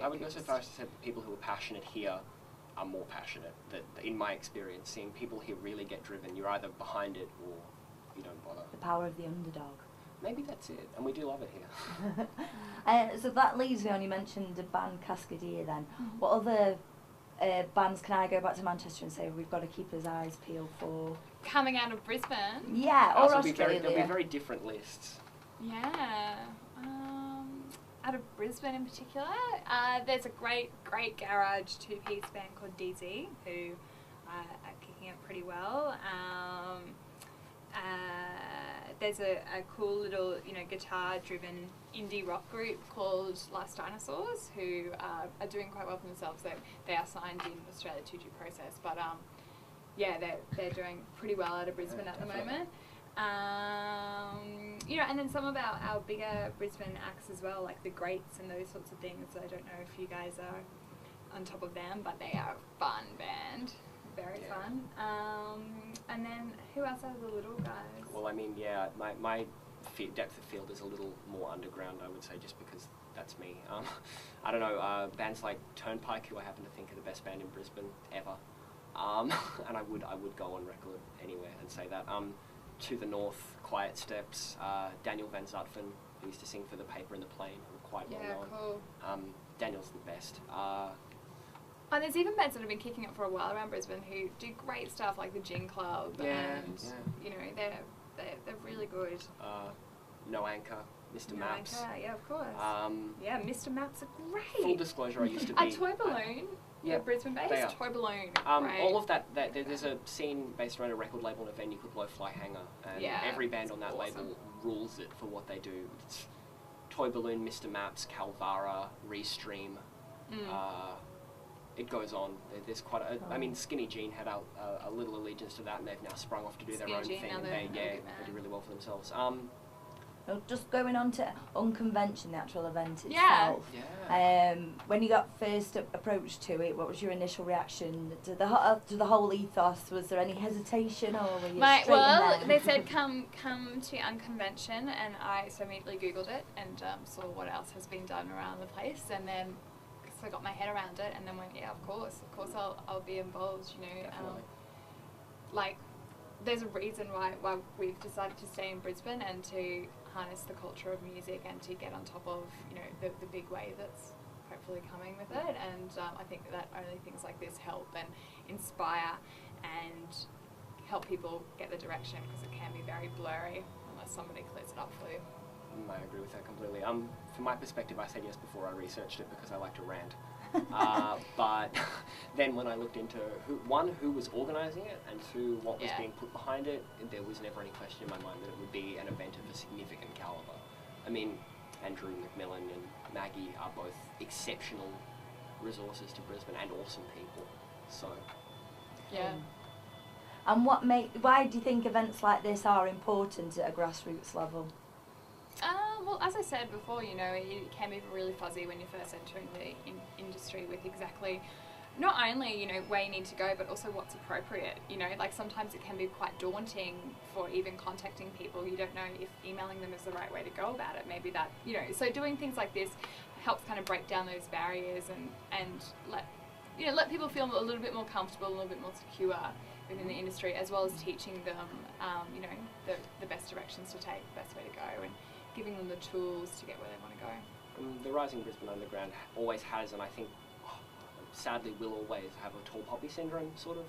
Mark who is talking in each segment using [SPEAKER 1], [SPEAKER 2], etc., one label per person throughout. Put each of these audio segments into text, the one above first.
[SPEAKER 1] I would go so far as to say that people who are passionate here are more passionate. That in my experience, seeing people here really get driven, you're either behind it or you don't bother.
[SPEAKER 2] The power of the underdog.
[SPEAKER 1] Maybe that's it, and we do love it here.
[SPEAKER 2] So that leads me on, you mentioned the band Cascadier then. Mm-hmm. What other bands can I go back to Manchester and say we've got to keep our eyes peeled for?
[SPEAKER 3] Coming out of Brisbane?
[SPEAKER 2] Yeah, or Australia.
[SPEAKER 1] There'll be very different lists.
[SPEAKER 3] Yeah. Out of Brisbane in particular, there's a great garage two-piece band called DZ who are kicking it pretty well. There's a cool little, guitar-driven indie rock group called Last Dinosaurs who are doing quite well for themselves. They are signed in Australia to due process, but they're doing pretty well out of Brisbane at the moment. And then some of our bigger Brisbane acts as well, like the Greats and those sorts of things. I don't know if you guys are on top of them, but they are a fun band. Very fun. And then who else are the little guys?
[SPEAKER 1] Well, I mean, my depth of field is a little more underground, I would say, just because that's me. I don't know, bands like Turnpike, who I happen to think are the best band in Brisbane ever. And I would go on record anywhere and say that. To the north, Quiet Steps, Daniel Van Zutphen, who used to sing for The Paper and the Plane, who are quite well known.
[SPEAKER 3] Cool.
[SPEAKER 1] Daniel's the best.
[SPEAKER 3] And there's even bands that have been kicking up for a while around Brisbane who do great stuff, like the Gin Club, and they're really good.
[SPEAKER 1] No Anchor, Mr. Maps.
[SPEAKER 3] Anchor, yeah, of course. Mr. Maps are great.
[SPEAKER 1] Full disclosure, I used to be
[SPEAKER 3] a Toy Balloon. Brisbane based. Toy Balloon.
[SPEAKER 1] All of that. There's a scene based around a record label and a venue called Blowfly Hangar, and every band on that label rules it for what they do. It's Toy Balloon, Mr. Maps, Calvara, Restream. It goes on. There's quite I mean, Skinny Jean had a little allegiance to that, and they've now sprung off to do their own thing, and they do really well for themselves.
[SPEAKER 2] Just going on to Unconvention, the actual event itself. When you got first approached to it, what was your initial reaction to the whole ethos? Was there any hesitation, or were you straight in there?
[SPEAKER 3] They said come to Unconvention, and I immediately Googled it and saw what else has been done around the place, and then so I got my head around it, and then went, of course I'll be involved. There's a reason why we've decided to stay in Brisbane and to harness the culture of music and to get on top of the big wave that's hopefully coming with it, and I think that only things like this help and inspire and help people get the direction, because it can be very blurry unless somebody clears it up for you.
[SPEAKER 1] I agree with that completely. From my perspective, I said yes before I researched it because I like to rant. But then when I looked into who was organising it, and two, what was being put behind it, there was never any question in my mind that it would be an event of a significant calibre. I mean, Andrew McMillan and Maggie are both exceptional resources to Brisbane and awesome people. So,
[SPEAKER 2] and why do you think events like this are important at a grassroots level?
[SPEAKER 3] Well, as I said before, it can be really fuzzy when you're first entering the industry with exactly not only, where you need to go, but also what's appropriate. Sometimes it can be quite daunting for even contacting people. You don't know if emailing them is the right way to go about it. Maybe that, so doing things like this helps kind of break down those barriers and let people feel a little bit more comfortable, a little bit more secure within the industry, as well as teaching them, the best directions to take, the best way to go, and giving them the tools to get where they want to go.
[SPEAKER 1] The Rising Brisbane Underground always has, and I think sadly will always have, a tall poppy syndrome, sort of,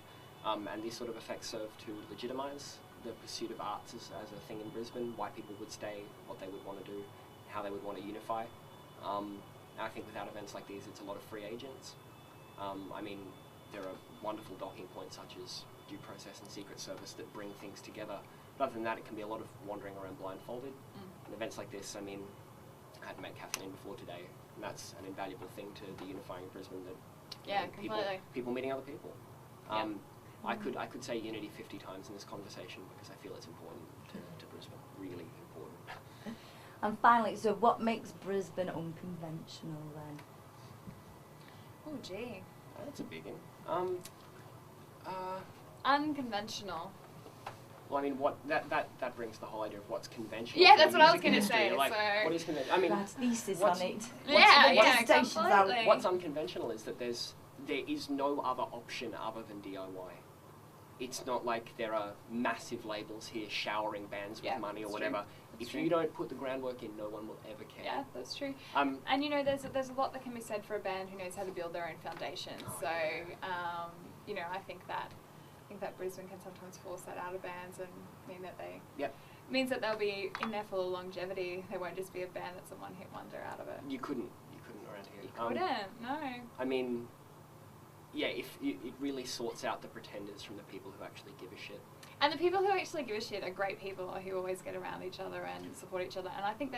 [SPEAKER 1] and these sort of effects serve to legitimise the pursuit of arts as a thing in Brisbane, why people would stay, what they would want to do, how they would want to unify. And I think without events like these, it's a lot of free agents. I mean, there are wonderful docking points such as Due Process and Secret Service that bring things together. But other than that, it can be a lot of wandering around blindfolded. And events like this, I mean, I hadn't met Kathleen before today, and that's an invaluable thing to the unifying of Brisbane. That people meeting other people. I could say unity 50 times in this conversation because I feel it's important to Brisbane, really important.
[SPEAKER 2] And finally, so what makes Brisbane unconventional then?
[SPEAKER 3] Oh gee,
[SPEAKER 1] that's a big one.
[SPEAKER 3] Unconventional.
[SPEAKER 1] Well, I mean, that brings the whole idea of what's conventional.
[SPEAKER 3] Yeah,
[SPEAKER 1] for
[SPEAKER 3] that's
[SPEAKER 1] the
[SPEAKER 3] what I was
[SPEAKER 1] music
[SPEAKER 3] going to
[SPEAKER 1] industry.
[SPEAKER 3] say.
[SPEAKER 1] Like,
[SPEAKER 3] So
[SPEAKER 1] what is conventional? I mean,
[SPEAKER 2] Right, thesis on it.
[SPEAKER 3] completely.
[SPEAKER 1] what's unconventional is that there is no other option other than DIY. It's not like there are massive labels here showering bands with money or whatever. If you don't put the groundwork in, no one will ever care.
[SPEAKER 3] Yeah, that's true. And you know, there's a lot that can be said for a band who knows how to build their own foundation. You know, I think that Brisbane can sometimes force that out of bands and mean that means that they'll be in there for longevity. They won't just be a band that's a one-hit wonder out of it.
[SPEAKER 1] You couldn't around here.
[SPEAKER 3] You couldn't, no.
[SPEAKER 1] I mean, yeah, if it really sorts out the pretenders from the people who actually give a shit.
[SPEAKER 3] And the people who actually give a shit are great people who always get around each other and support each other. And I think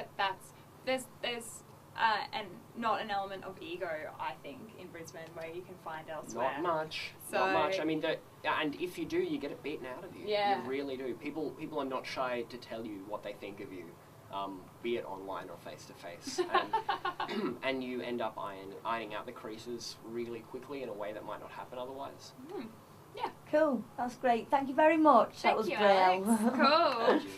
[SPEAKER 3] there's and not an element of ego, I think, in Brisbane where you can find elsewhere.
[SPEAKER 1] Not much. Not much. I mean, and if you do, you get it beaten out of you.
[SPEAKER 3] Yeah.
[SPEAKER 1] You really do. People are not shy to tell you what they think of you, be it online or face to face. And you end up ironing out the creases really quickly in a way that might not happen otherwise.
[SPEAKER 3] Yeah.
[SPEAKER 2] Cool. That's great. Thank you very much.
[SPEAKER 3] Thank
[SPEAKER 2] that was
[SPEAKER 3] you,
[SPEAKER 2] brilliant.
[SPEAKER 3] Alex. Cool.